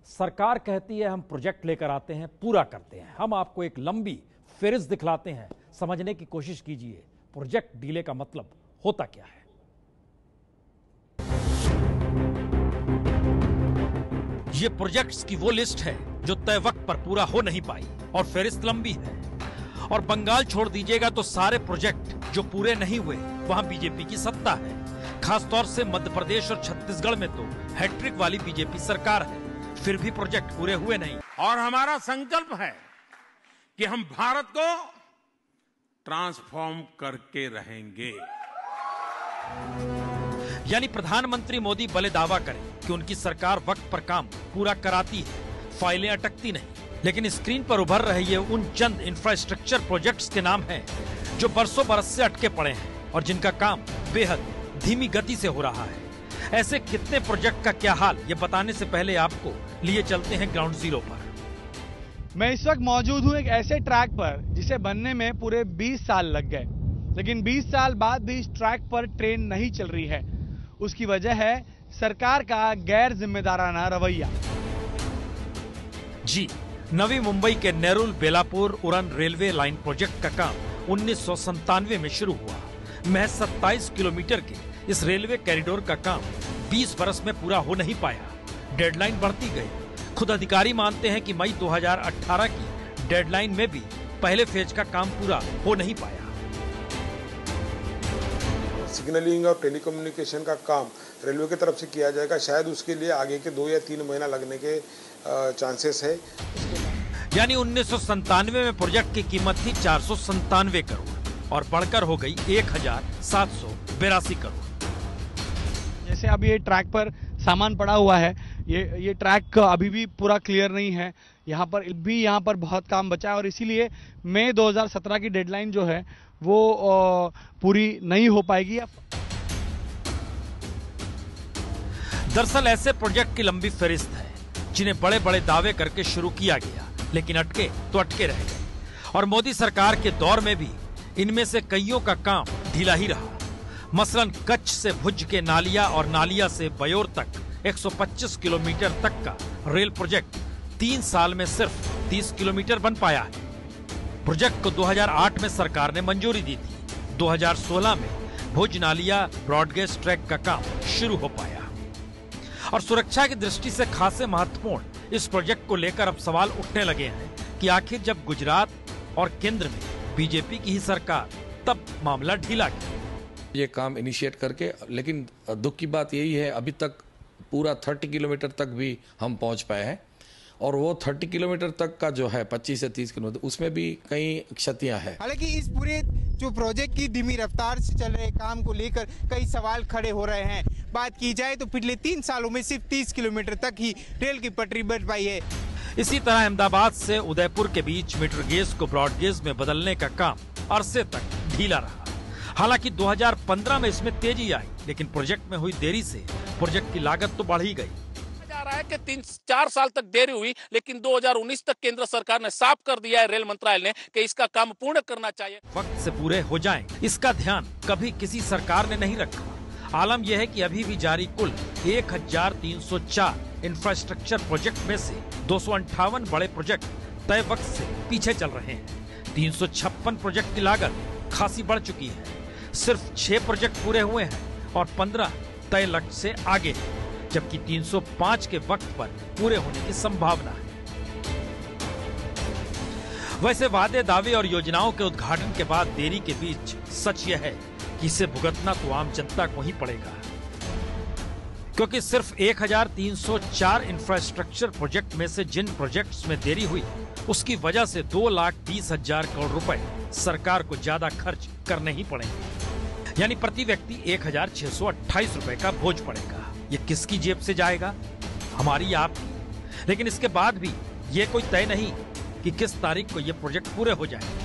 सरकार कहती है हम प्रोजेक्ट लेकर आते हैं, पूरा करते हैं। हम आपको एक लंबी फेरिस्त दिखलाते हैं, समझने की कोशिश कीजिए प्रोजेक्ट डीले का मतलब होता क्या है। ये प्रोजेक्ट्स की वो लिस्ट है जो तय वक्त पर पूरा हो नहीं पाई और फेरिस्त लंबी है। और बंगाल छोड़ दीजिएगा तो सारे प्रोजेक्ट जो पूरे नहीं हुए वहां बीजेपी की सत्ता है। खासतौर से मध्य प्रदेश और छत्तीसगढ़ में तो हैट्रिक वाली बीजेपी सरकार है, फिर भी प्रोजेक्ट पूरे हुए नहीं। और हमारा संकल्प है कि हम भारत को ट्रांसफॉर्म करके रहेंगे। यानी प्रधानमंत्री मोदी भले दावा करें कि उनकी सरकार वक्त पर काम पूरा कराती है, फाइलें अटकती नहीं, लेकिन स्क्रीन पर उभर रहे ये उन चंद इंफ्रास्ट्रक्चर प्रोजेक्ट्स के नाम हैं जो बरसों बरस से अटके पड़े हैं और जिनका काम बेहद धीमी गति से हो रहा है। ऐसे कितने प्रोजेक्ट का क्या हाल, ये बताने से पहले आपको लिए चलते हैं ग्राउंड जीरो पर। मैं इस वक्त मौजूद हूं एक ऐसे ट्रैक पर जिसे बनने में पूरे 20 साल लग गए, लेकिन 20 साल बाद भी इस ट्रैक पर ट्रेन नहीं चल रही है। उसकी वजह है सरकार का गैर जिम्मेदाराना रवैया। जी, नवी मुंबई के नेरुल बेलापुर उड़न रेलवे लाइन प्रोजेक्ट का काम 1997 में शुरू हुआ। महज 27 किलोमीटर के इस रेलवे कॉरिडोर का काम 20 बरस में पूरा हो नहीं पाया। डेडलाइन बढ़ती गई। खुद अधिकारी मानते हैं कि मई 2018 की डेडलाइन में भी पहले फेज का काम पूरा हो नहीं पाया। सिग्नलिंग और टेलीकम्युनिकेशन का काम रेलवे की तरफ से किया जाएगा, शायद उसके लिए आगे के 2 या 3 महीना लगने के चांसेस है। यानी 1997 में प्रोजेक्ट की कीमत थी 497 करोड़ और बढ़कर हो गई 1782 करोड़। जैसे अब ये ट्रैक पर सामान पड़ा हुआ है, ये ट्रैक अभी भी पूरा क्लियर नहीं है। यहाँ पर बहुत काम बचा है और इसीलिए मई 2017 की डेडलाइन जो है वो पूरी नहीं हो पाएगी। दरअसल ऐसे प्रोजेक्ट की लंबी फहरिस्त है जिन्हें बड़े बड़े दावे करके शुरू किया गया, लेकिन अटके तो अटके रह गए। और मोदी सरकार के दौर में भी इनमें से कईयों का काम ढीला ही रहा। मसलन कच्छ से भुज के नालिया और नालिया से बयोर तक 125 किलोमीटर तक का रेल प्रोजेक्ट 3 साल में सिर्फ 30 किलोमीटर बन पाया है। प्रोजेक्ट को 2008 में सरकार ने मंजूरी दी थी। 2016 में भुज नालिया ब्रॉडगेज ट्रैक का काम शुरू हो पाया। और सुरक्षा की दृष्टि से खासे महत्वपूर्ण इस प्रोजेक्ट को लेकर अब सवाल उठने लगे हैं कि आखिर जब गुजरात और केंद्र में बीजेपी की ही सरकार, तब मामला ढीला गया। ये काम इनिशिएट करके, लेकिन दुख की बात यही है अभी तक पूरा 30 किलोमीटर तक भी हम पहुंच पाए हैं और वो 30 किलोमीटर तक का जो है 25 से 30 किलोमीटर उसमें भी कई क्षतियां हैं। हालांकि इस पूरे जो प्रोजेक्ट की धीमी रफ्तार से चल रहे काम को लेकर कई सवाल खड़े हो रहे हैं। बात की जाए तो पिछले 3 सालों में सिर्फ 30 किलोमीटर तक ही रेल की पटरी बन पाई है। इसी तरह अहमदाबाद से उदयपुर के बीच मीटर गेज को ब्रॉड गेज में बदलने का काम अरसे तक ढीला रहा। हालांकि 2015 में इसमें तेजी आई, लेकिन प्रोजेक्ट में हुई देरी से प्रोजेक्ट की लागत तो बढ़ ही गई। जा रहा है कि 3-4 साल तक देरी हुई, लेकिन 2019 तक केंद्र सरकार ने साफ कर दिया है रेल मंत्रालय ने कि इसका काम पूर्ण करना चाहिए। वक्त से पूरे हो जाएं, इसका ध्यान कभी किसी सरकार ने नहीं रखा। आलम यह है कि अभी भी जारी कुल 1304 इंफ्रास्ट्रक्चर प्रोजेक्ट में से 258 बड़े प्रोजेक्ट तय वक्त से पीछे चल रहे हैं। 356 प्रोजेक्ट की लागत खासी बढ़ चुकी है। सिर्फ 6 प्रोजेक्ट पूरे हुए हैं और 15 तय लक्ष्य से आगे हैं, जबकि 305 के वक्त पर पूरे होने की संभावना है। वैसे वादे, दावे और योजनाओं के उद्घाटन के बाद देरी के बीच सच यह है कि इसे भुगतना तो आम जनता को ही पड़ेगा, क्योंकि सिर्फ 1304 इंफ्रास्ट्रक्चर प्रोजेक्ट में से जिन प्रोजेक्ट्स में देरी हुई उसकी वजह से 2,20,000 करोड़ रुपए सरकार को ज्यादा खर्च करने ही पड़ेंगे। यानी प्रति व्यक्ति 1,628 रुपए का बोझ पड़ेगा। ये किसकी जेब से जाएगा? हमारी, आपकी। लेकिन इसके बाद भी ये कोई तय नहीं कि किस तारीख को ये प्रोजेक्ट पूरे हो जाएंगे।